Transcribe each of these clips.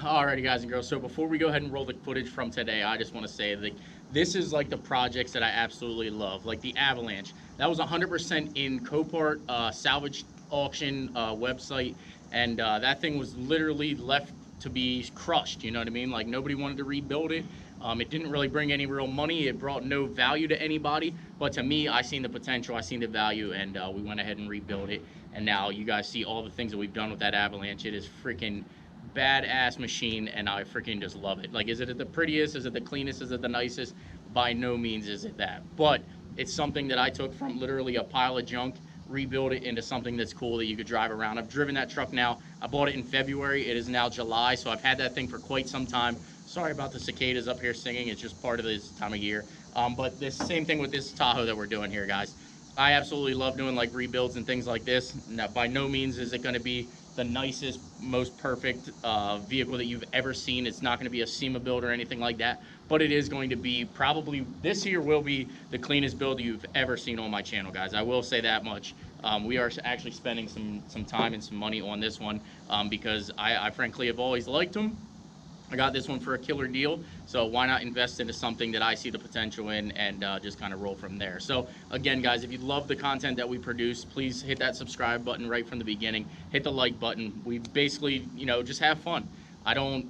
Alrighty, guys and girls, so before we go ahead and roll the footage from today, I just want to say that this is like the projects that I absolutely love, like the Avalanche. That was 100% in Copart salvage auction website, and that thing was literally left to be crushed, you know what I mean? Like, nobody wanted to rebuild it. It didn't really bring any real money. It brought no value to anybody, but to me, I seen the potential, I seen the value, and we went ahead and rebuilt it. And now you guys see all the things that we've done with that Avalanche. It is freaking badass machine, and I freaking just love it. Like, is it the prettiest? Is it the cleanest? Is it the nicest? By no means is it that, but it's something that I took from literally a pile of junk, rebuild it into something that's cool that you could drive around. I've driven that truck now. I bought it in February. It is now July, so I've had that thing for quite some time. Sorry about the cicadas up here singing. It's just part of this time of year. But this same thing with this Tahoe that we're doing here, guys. I absolutely love doing like rebuilds and things like this. Now, by no means is it going to be the nicest, most perfect vehicle that you've ever seen. It's not going to be a SEMA build or anything like that, but it is going to be probably, this year will be the cleanest build you've ever seen on my channel, guys. I will say that much. We are actually spending some time and some money on this one because I frankly have always liked them. I got this one for a killer deal, so why not invest into something that I see the potential in and just kind of roll from there. So again, guys, if you love the content that we produce, please hit that subscribe button right from the beginning. Hit the like button. We basically, just have fun. I don't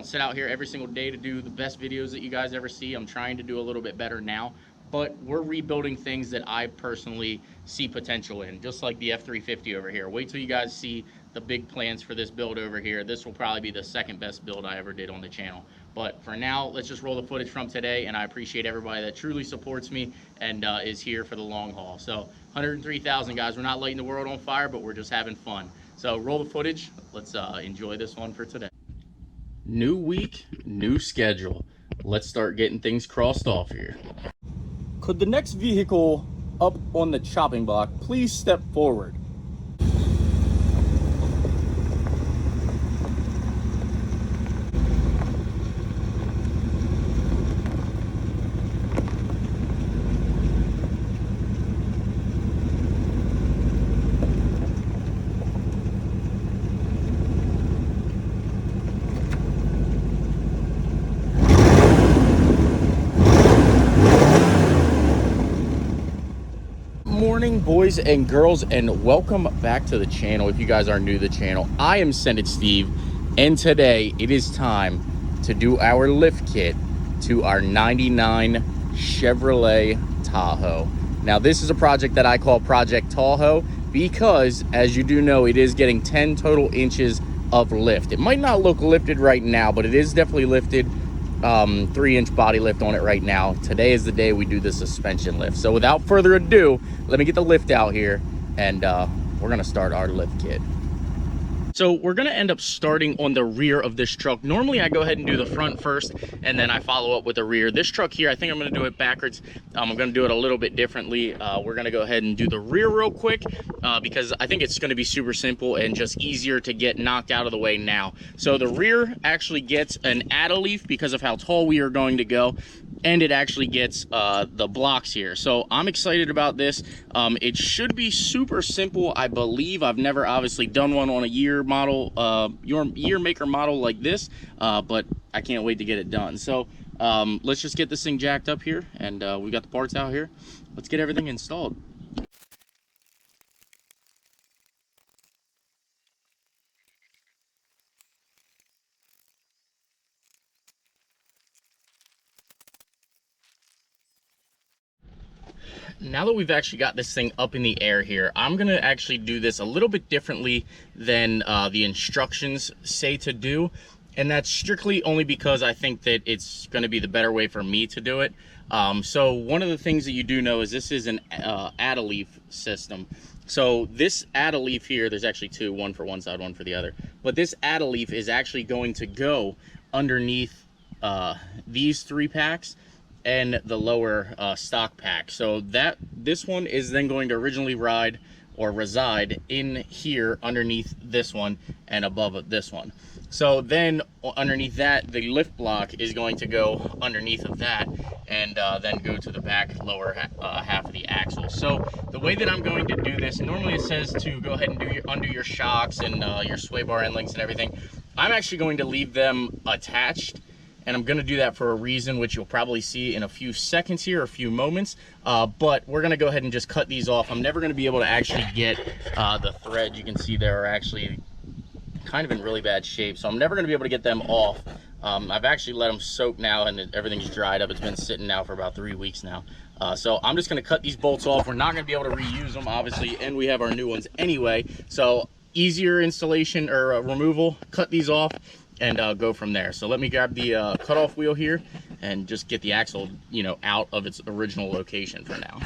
sit out here every single day to do the best videos that you guys ever see. I'm trying to do a little bit better now, but we're rebuilding things that I personally see potential in, just like the F350 over here. Wait till you guys see the big plans for this build over here. This will probably be the second best build I ever did on the channel. But for now, let's just roll the footage from today, and I appreciate everybody that truly supports me and is here for the long haul. So 103,000, guys. We're not lighting the world on fire, but we're just having fun. So roll the footage. Let's enjoy this one for today. New week, new schedule. Let's start getting things crossed off here. Could the next vehicle up on the chopping block please step forward? Morning, boys and girls, and welcome back to the channel. If you guys are new to the channel, I am Send It Steve, and today it is time to do our lift kit to our 99 Chevrolet Tahoe. Now, this is a project that I call Project TALLHOE because, as you do know, it is getting 10 total inches of lift. It might not look lifted right now, but it is definitely lifted. 3-inch body lift on it right now. Today is the day we do the suspension lift. So without further ado, let me get the lift out here, and we're gonna start our lift kit. So we're gonna end up starting on the rear of this truck. Normally I go ahead and do the front first, and then I follow up with the rear. This truck here, I think I'm gonna do it backwards. I'm gonna do it a little bit differently. We're gonna go ahead and do the rear real quick because I think it's gonna be super simple and just easier to get knocked out of the way now. So the rear actually gets an add-a leaf because of how tall we are going to go, and it actually gets the blocks here. So I'm excited about this. It should be super simple, I believe. I've never obviously done one on a year model, your year maker model like this, but I can't wait to get it done. So let's just get this thing jacked up here, and we got the parts out here. Let's get everything installed. Now that we've actually got this thing up in the air here, I'm gonna actually do this a little bit differently than the instructions say to do, and that's strictly only because I think that it's gonna be the better way for me to do it. So one of the things that you do know is this is an add-a-leaf system. So this add-a-leaf here, there's actually two, one for one side, one for the other, but this add-a-leaf is actually going to go underneath these 3 packs and the lower stock pack. So this one is then going to originally ride or reside in here underneath this one and above this one. So then underneath that, the lift block is going to go underneath of that and then go to the back lower half of the axle. So the way that I'm going to do this, normally it says to go ahead and do undo your shocks and your sway bar end links and everything. I'm actually going to leave them attached, and I'm going to do that for a reason, which you'll probably see in a few seconds here, a few moments. But we're going to go ahead and just cut these off. I'm never going to be able to actually get the threads. You can see they're actually kind of in really bad shape, so I'm never going to be able to get them off. I've actually let them soak now, and everything's dried up. It's been sitting now for about 3 weeks now. So I'm just going to cut these bolts off. We're not going to be able to reuse them, obviously, and we have our new ones anyway. So easier installation or removal. Cut these off and go from there. So let me grab the cutoff wheel here and just get the axle, you know, out of its original location for now.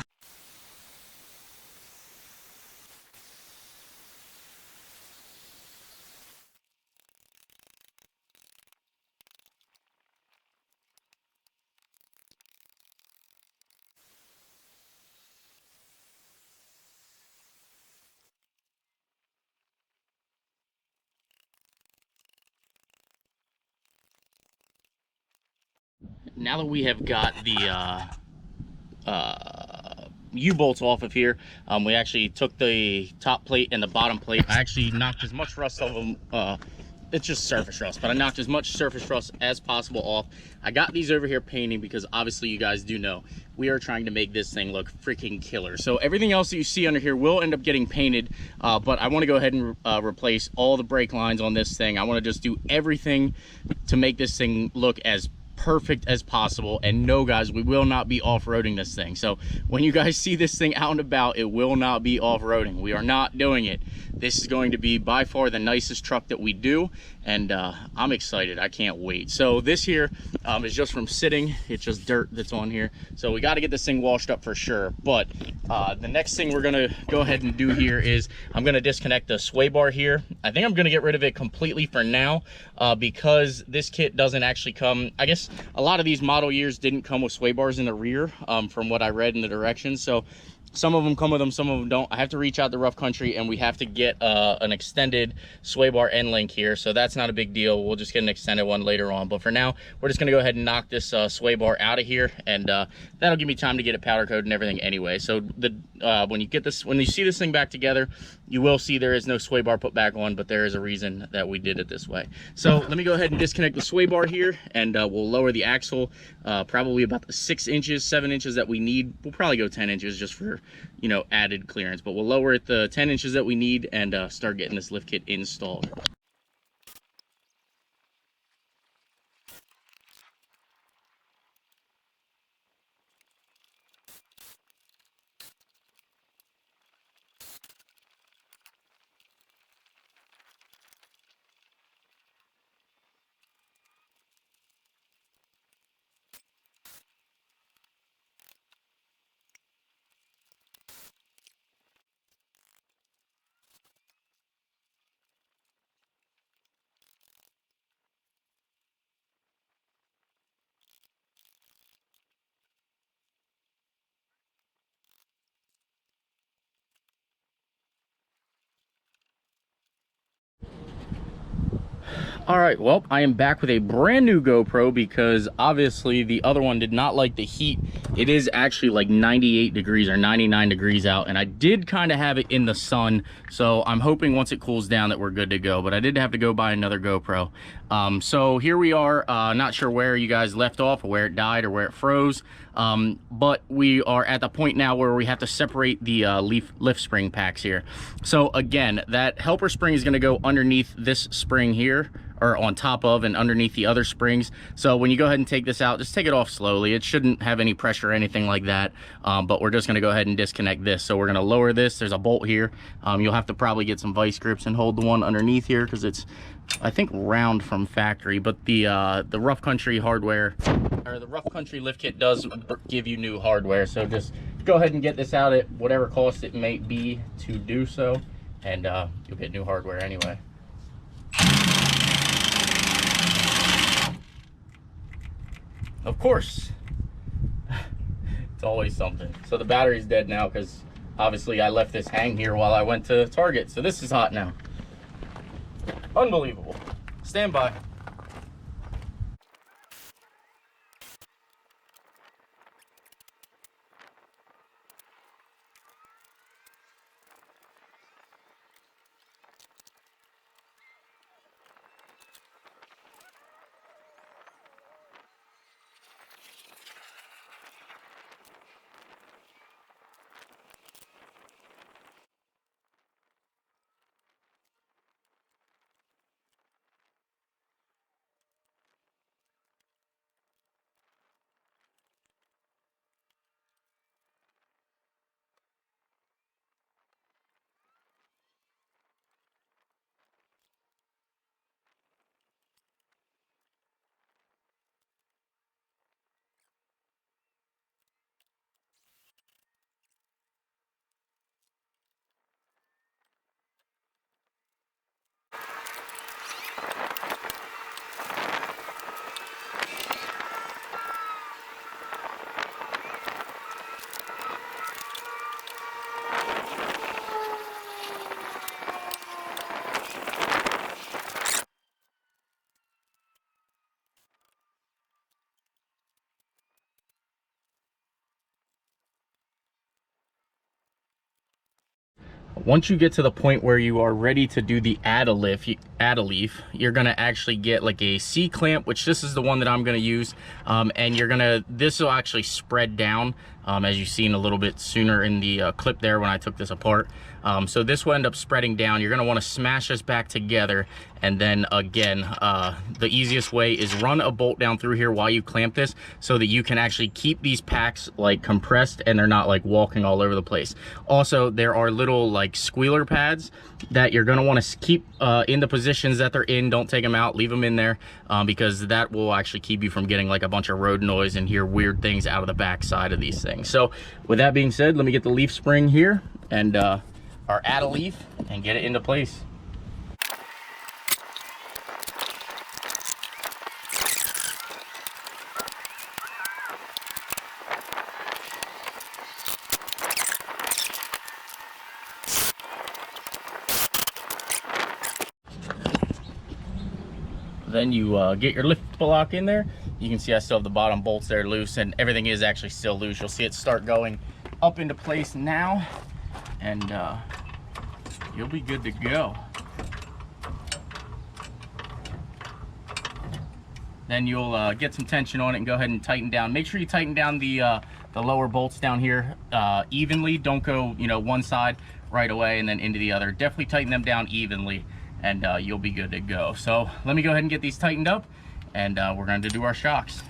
Now that we have got the U-bolts off of here, we actually took the top plate and the bottom plate. I actually knocked as much rust off of them. It's just surface rust, but I knocked as much surface rust as possible off. I got these over here painting because obviously you guys do know we are trying to make this thing look freaking killer. So everything else that you see under here will end up getting painted, but I want to go ahead and replace all the brake lines on this thing. I want to just do everything to make this thing look as perfect as possible. And no, guys, we will not be off-roading this thing. So when you guys see this thing out and about, it will not be off-roading. We are not doing it. This is going to be by far the nicest truck that we do, and I'm excited. I can't wait. So this here is just from sitting. It's just dirt that's on here. So we got to get this thing washed up for sure. But the next thing we're going to go ahead and do here is I'm going to disconnect the sway bar here. I think I'm going to get rid of it completely for now because this kit doesn't actually come, I guess a lot of these model years didn't come with sway bars in the rear from what I read in the directions. So some of them come with them, some of them don't. I have to reach out to Rough Country and we have to get an extended sway bar end link here. So that's not a big deal. We'll just get an extended one later on. But for now, we're just gonna go ahead and knock this sway bar out of here, and that'll give me time to get it powder coated and everything anyway. So the when you see this thing back together, you will see there is no sway bar put back on, but there is a reason that we did it this way. So let me go ahead and disconnect the sway bar here, and we'll lower the axle probably about the 6 inches, 7 inches that we need. We'll probably go 10 inches just for, you know, added clearance, but we'll lower it the 10 inches that we need and start getting this lift kit installed. All right, well, I am back with a brand new GoPro because obviously the other one did not like the heat. It is actually like 98 degrees or 99 degrees out, and I did kind of have it in the sun, so I'm hoping once it cools down that we're good to go, but I did have to go buy another GoPro. So here we are, not sure where you guys left off or where it died or where it froze, but we are at the point now where we have to separate the lift spring packs here. So again, that helper spring is going to go underneath this spring here, or on top of and underneath the other springs. So when you go ahead and take this out, just take it off slowly. It shouldn't have any pressure or anything like that, but we're just going to go ahead and disconnect this. So we're going to lower this. There's a bolt here. You'll have to probably get some vice grips and hold the one underneath here because it's, I think, round from factory, but the Rough Country hardware, or the Rough Country lift kit, does give you new hardware. So just go ahead and get this out at whatever cost it may be to do so, and you'll get new hardware anyway. Of course, it's always something. So the battery's dead now because Obviously, I left this hang here while I went to Target, so this is hot now. Unbelievable. Stand by. Once you get to the point where you are ready to do the add a leaf, you're gonna actually get like a C clamp, which this is the one that I'm gonna use, and this will actually spread down, as you've seen a little bit sooner in the clip there when I took this apart. So this will end up spreading down. You're gonna wanna smash this back together, and then again, the easiest way is run a bolt down through here while you clamp this so that you can actually keep these packs like compressed and they're not like walking all over the place. Also, there are little like squealer pads that you're gonna wanna keep in the positions that they're in. Don't take them out, leave them in there, because that will actually keep you from getting like a bunch of road noise and hear weird things out of the back side of these things. So with that being said, let me get the leaf spring here and our add a leaf and get it into place. Then you get your lift block in there. You can see I still have the bottom bolts there loose, and everything is actually still loose. You'll see it start going up into place now, and you'll be good to go. Then you'll get some tension on it and go ahead and tighten down. Make sure you tighten down the lower bolts down here evenly. Don't go, you know, one side right away and then into the other. Definitely tighten them down evenly, and you'll be good to go. So let me go ahead and get these tightened up, and we're going to do our shocks.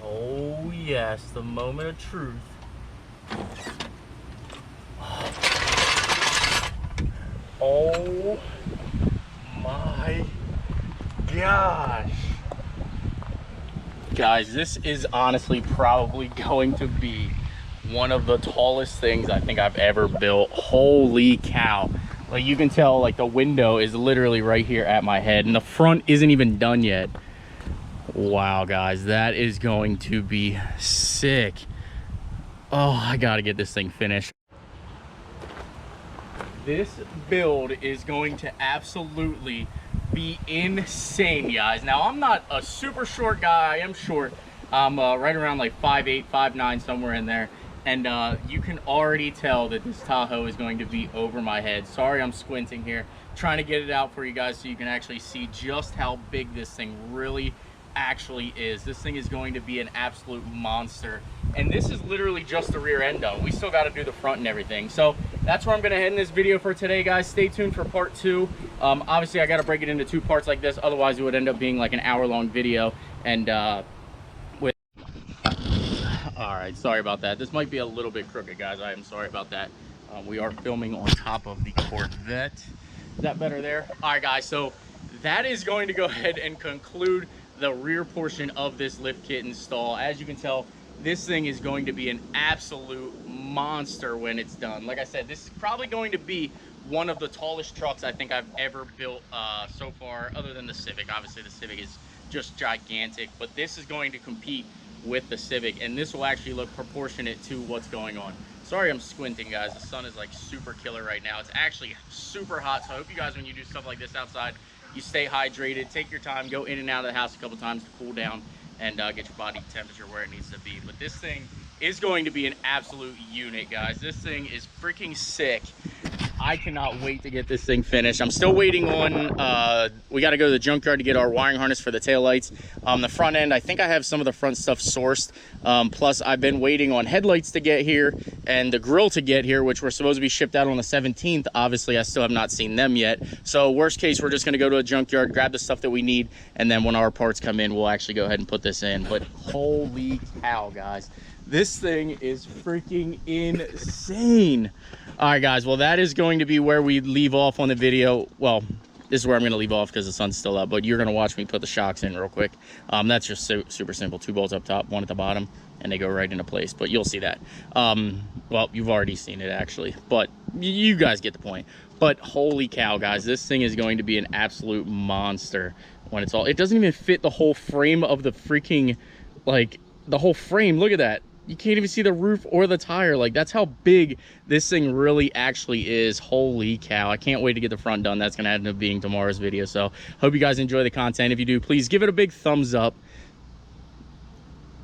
Oh yes, the moment of truth. Oh my gosh. Guys, this is honestly probably going to be one of the tallest things I think I've ever built. Holy cow. Like, you can tell, like, the window is literally right here at my head, and the front isn't even done yet. Wow, guys, that is going to be sick. Oh, I gotta get this thing finished. This build is going to absolutely be insane, guys. Now, I'm not a super short guy. I am short. I'm right around like 5'8", 5'9", somewhere in there. And you can already tell that this Tahoe is going to be over my head. Sorry, I'm squinting here, trying to get it out for you guys so you can actually see just how big this thing really actually is. This thing is going to be an absolute monster, and this is literally just the rear end though. We still got to do the front and everything. So that's where I'm going to end this video for today, guys. Stay tuned for part 2. Obviously I got to break it into 2 parts like this, otherwise it would end up being like an hour-long video. And all right, sorry about that. This might be a little bit crooked, guys. I am sorry about that. We are filming on top of the Corvette. Is that better there? All right, guys, so that is going to go ahead and conclude the rear portion of this lift kit install. As you can tell, this thing is going to be an absolute monster when it's done. Like I said, this is probably going to be one of the tallest trucks I think I've ever built so far, other than the Civic. Obviously the Civic is just gigantic, but this is going to compete with the Civic, and this will actually look proportionate to what's going on. Sorry I'm squinting, guys. The sun is like super killer right now. It's actually super hot, so I hope you guys, when you do stuff like this outside, you stay hydrated, take your time, go in and out of the house a couple times to cool down and get your body temperature where it needs to be. But this thing is going to be an absolute unit, guys. This thing is freaking sick. I cannot wait to get this thing finished. I'm still waiting on, we got to go to the junkyard to get our wiring harness for the taillights. The front end, I think I have some of the front stuff sourced. Plus, I've been waiting on headlights to get here and the grill to get here, which were supposed to be shipped out on the 17th. Obviously, I still have not seen them yet. So worst case, we're just going to go to a junkyard, grab the stuff that we need, and then when our parts come in, we'll actually go ahead and put this in. But holy cow, guys. This thing is freaking insane. All right, guys. Well, that is going to be where we leave off on the video. Well, this is where I'm going to leave off because the sun's still up, but you're going to watch me put the shocks in real quick. That's just super simple. 2 bolts up top, 1 at the bottom, and they go right into place, but you'll see that. Well, you've already seen it, actually, but you guys get the point. But holy cow, guys, this thing is going to be an absolute monster when it's all... It doesn't even fit the whole frame of the freaking, like, the whole frame. Look at that. You can't even see the roof or the tire. Like, that's how big this thing really actually is. Holy cow. I can't wait to get the front done. That's going to end up being tomorrow's video. So hope you guys enjoy the content. If you do, please give it a big thumbs up.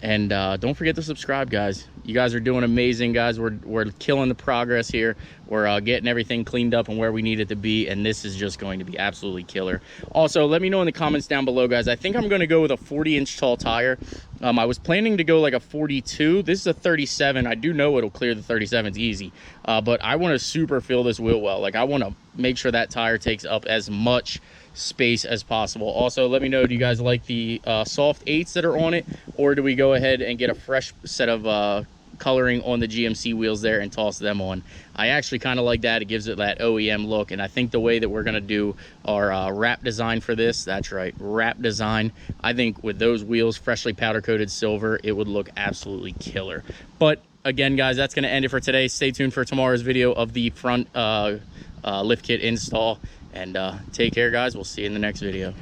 And don't forget to subscribe, guys. You guys are doing amazing, guys. We're killing the progress here. We're getting everything cleaned up and where we need it to be, and this is just going to be absolutely killer. Also, let me know in the comments down below, guys. I think I'm going to go with a 40-inch tall tire. I was planning to go like a 42. This is a 37. I do know it'll clear the 37s easy, but I want to super fill this wheel well. Like, I want to make sure that tire takes up as much space as possible. Also, let me know, do you guys like the soft 8s that are on it, or do we go ahead and get a fresh set of coloring on the GMC wheels there and toss them on? I actually kind of like that. It gives it that OEM look, and I think the way that we're going to do our wrap design for this, that's right, wrap design, I think with those wheels freshly powder coated silver, it would look absolutely killer. But again, guys, that's going to end it for today. Stay tuned for tomorrow's video of the front lift kit install, and take care, guys. We'll see you in the next video.